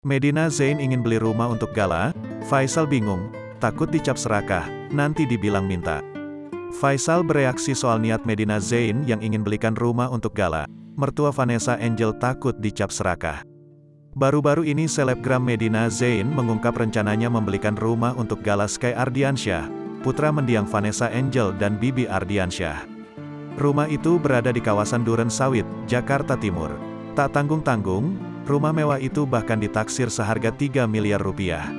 Medina Zain ingin beli rumah untuk Gala, Faisal bingung, takut dicap serakah, nanti dibilang minta. Faisal bereaksi soal niat Medina Zain yang ingin belikan rumah untuk Gala. Mertua Vanessa Angel takut dicap serakah. Baru-baru ini selebgram Medina Zain mengungkap rencananya membelikan rumah untuk Gala Sky Ardiansyah, putra mendiang Vanessa Angel dan Bibi Ardiansyah. Rumah itu berada di kawasan Duren Sawit, Jakarta Timur. Tak tanggung-tanggung, rumah mewah itu bahkan ditaksir seharga 3 miliar rupiah.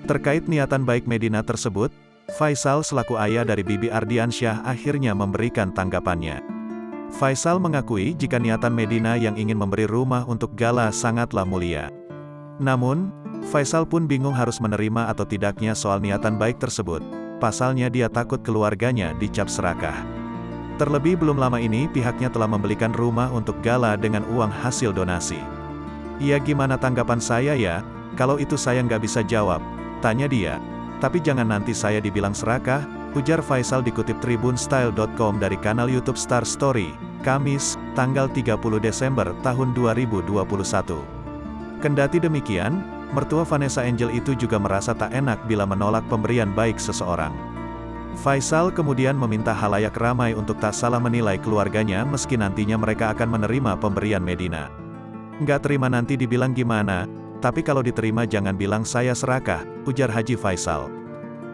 Terkait niatan baik Medina tersebut, Faisal selaku ayah dari Bibi Ardiansyah akhirnya memberikan tanggapannya. Faisal mengakui jika niatan Medina yang ingin memberi rumah untuk Gala sangatlah mulia. Namun, Faisal pun bingung harus menerima atau tidaknya soal niatan baik tersebut. Pasalnya dia takut keluarganya dicap serakah. Terlebih belum lama ini pihaknya telah membelikan rumah untuk Gala dengan uang hasil donasi. "Ya gimana tanggapan saya ya, kalau itu saya nggak bisa jawab," tanya dia. "Tapi jangan nanti saya dibilang serakah," ujar Faisal dikutip tribunstyle.com dari kanal YouTube Star Story, Kamis, tanggal 30 Desember tahun 2021. Kendati demikian, mertua Vanessa Angel itu juga merasa tak enak bila menolak pemberian baik seseorang. Faisal kemudian meminta halayak ramai untuk tak salah menilai keluarganya meski nantinya mereka akan menerima pemberian Medina. "Nggak terima nanti dibilang gimana, tapi kalau diterima jangan bilang saya serakah," ujar Haji Faisal.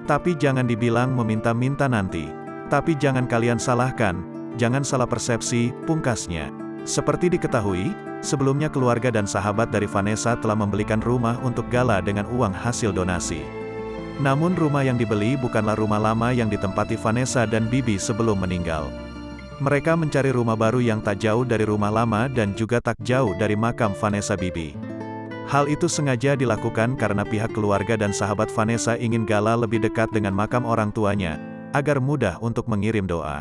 "Tapi jangan dibilang meminta-minta nanti. Tapi jangan kalian salahkan, jangan salah persepsi," pungkasnya. Seperti diketahui, sebelumnya keluarga dan sahabat dari Vanessa telah membelikan rumah untuk Gala dengan uang hasil donasi. Namun rumah yang dibeli bukanlah rumah lama yang ditempati Vanessa dan Bibi sebelum meninggal. Mereka mencari rumah baru yang tak jauh dari rumah lama dan juga tak jauh dari makam Vanessa Bibi. Hal itu sengaja dilakukan karena pihak keluarga dan sahabat Vanessa ingin Gala lebih dekat dengan makam orang tuanya, agar mudah untuk mengirim doa.